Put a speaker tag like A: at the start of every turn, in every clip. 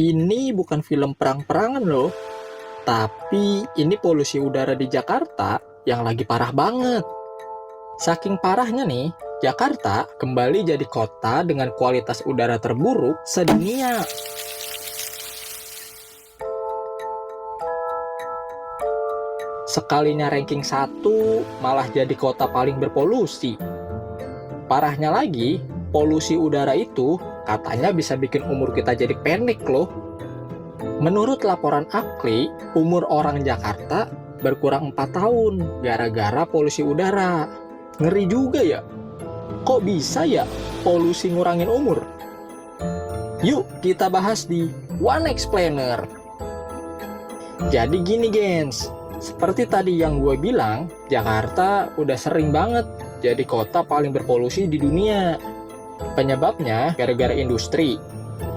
A: Ini bukan film perang-perangan loh, tapi ini polusi udara di Jakarta yang lagi parah banget. Saking parahnya nih, Jakarta kembali jadi kota dengan kualitas udara terburuk sedunia. Sekalinya ranking 1, malah jadi kota paling berpolusi. Parahnya lagi, polusi udara itu katanya bisa bikin umur kita jadi pendek loh. Menurut laporan AKLI, umur orang Jakarta berkurang 4 tahun gara-gara polusi udara. Ngeri juga ya. Kok bisa ya polusi ngurangin umur? Yuk kita bahas di One Explainer. Jadi gini gens, seperti tadi yang gue bilang, Jakarta udah sering banget jadi kota paling berpolusi di dunia. Penyebabnya gara-gara industri,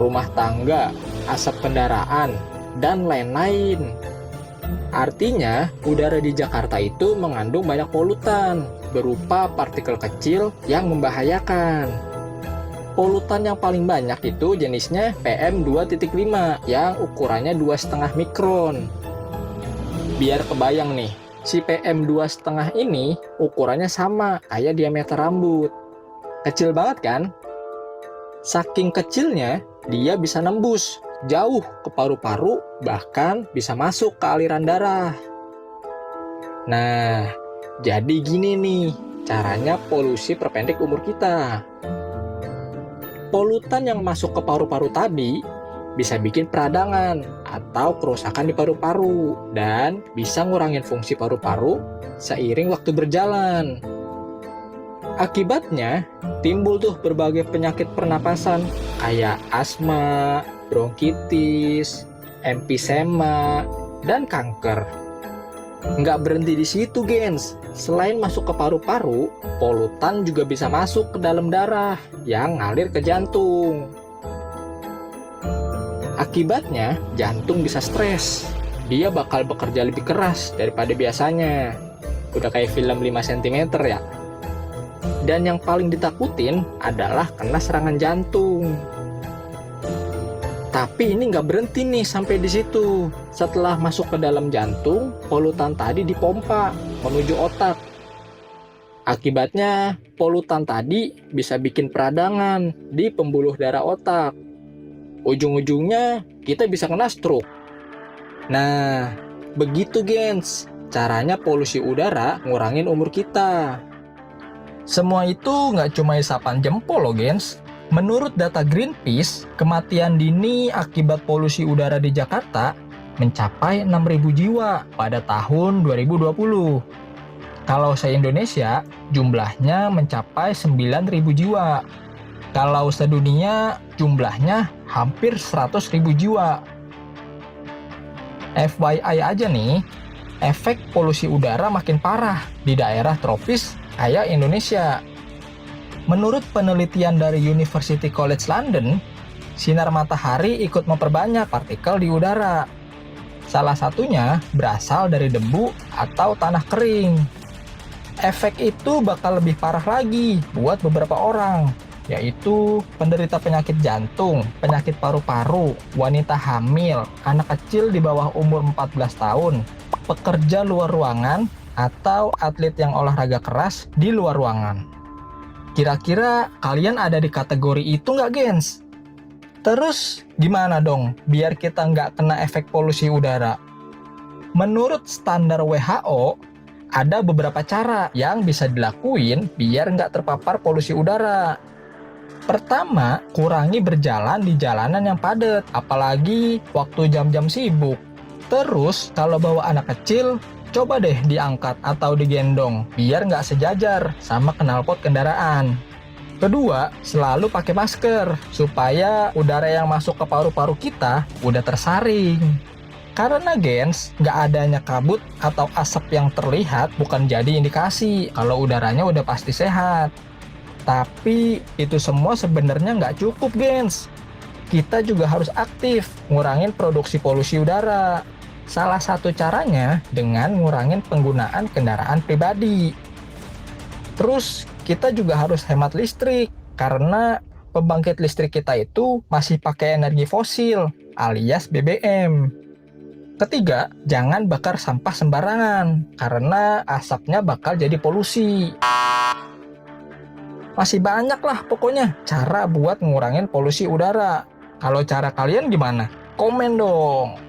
A: rumah tangga, asap kendaraan, dan lain-lain. Artinya, udara di Jakarta itu mengandung banyak polutan, berupa partikel kecil yang membahayakan. Polutan yang paling banyak itu jenisnya PM2.5 yang ukurannya 2,5 mikron. Biar kebayang nih, si PM2,5 ini ukurannya sama kayak diameter rambut. Kecil banget kan? Saking kecilnya, dia bisa nembus jauh ke paru-paru, bahkan bisa masuk ke aliran darah. Nah, jadi gini nih, caranya polusi perpendek umur kita. Polutan yang masuk ke paru-paru tadi bisa bikin peradangan atau kerusakan di paru-paru dan bisa ngurangin fungsi paru-paru seiring waktu berjalan. Akibatnya, timbul tuh berbagai penyakit pernapasan kayak asma, bronkitis, emfisema, dan kanker. Nggak berhenti di situ, gens. Selain masuk ke paru-paru, polutan juga bisa masuk ke dalam darah yang ngalir ke jantung. Akibatnya, jantung bisa stres. Dia bakal bekerja lebih keras daripada biasanya. Udah kayak film 5 cm ya. Dan yang paling ditakutin adalah kena serangan jantung. Tapi ini nggak berhenti nih sampai di situ. Setelah masuk ke dalam jantung, polutan tadi dipompa menuju otak. Akibatnya, polutan tadi bisa bikin peradangan di pembuluh darah otak. Ujung-ujungnya kita bisa kena stroke. Nah, begitu gens, caranya polusi udara ngurangin umur kita. Semua itu nggak cuma isapan jempol loh gens. Menurut data Greenpeace, kematian dini akibat polusi udara di Jakarta mencapai 6.000 jiwa pada tahun 2020. Kalau se-Indonesia, jumlahnya mencapai 9.000 jiwa. Kalau sedunia, jumlahnya hampir 100.000 jiwa. FYI aja nih, efek polusi udara makin parah di daerah tropis kayak Indonesia. Menurut penelitian dari University College London, sinar matahari ikut memperbanyak partikel di udara. Salah satunya berasal dari debu atau tanah kering. Efek itu bakal lebih parah lagi buat beberapa orang, yaitu penderita penyakit jantung, penyakit paru-paru, wanita hamil, anak kecil di bawah umur 14 tahun, pekerja luar ruangan, atau atlet yang olahraga keras di luar ruangan. Kira-kira kalian ada di kategori itu nggak, gens? Terus gimana dong biar kita nggak kena efek polusi udara? Menurut standar WHO, ada beberapa cara yang bisa dilakuin biar nggak terpapar polusi udara. Pertama, kurangi berjalan di jalanan yang padat, apalagi waktu jam-jam sibuk. Terus, kalau bawa anak kecil, coba deh diangkat atau digendong, biar nggak sejajar sama knalpot kendaraan. Kedua, selalu pakai masker, supaya udara yang masuk ke paru-paru kita udah tersaring. Karena gens, nggak adanya kabut atau asap yang terlihat bukan jadi indikasi kalau udaranya udah pasti sehat. Tapi itu semua sebenarnya nggak cukup, gens. Kita juga harus aktif ngurangin produksi polusi udara. Salah satu caranya dengan ngurangin penggunaan kendaraan pribadi. Terus kita juga harus hemat listrik karena pembangkit listrik kita itu masih pakai energi fosil alias BBM. Ketiga, jangan bakar sampah sembarangan, karena asapnya bakal jadi polusi. Masih banyak lah pokoknya cara buat ngurangin polusi udara. Kalau cara kalian gimana? Komen dong.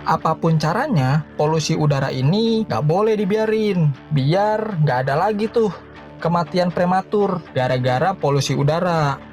A: Apapun caranya, polusi udara ini nggak boleh dibiarin, biar nggak ada lagi tuh kematian prematur gara-gara polusi udara.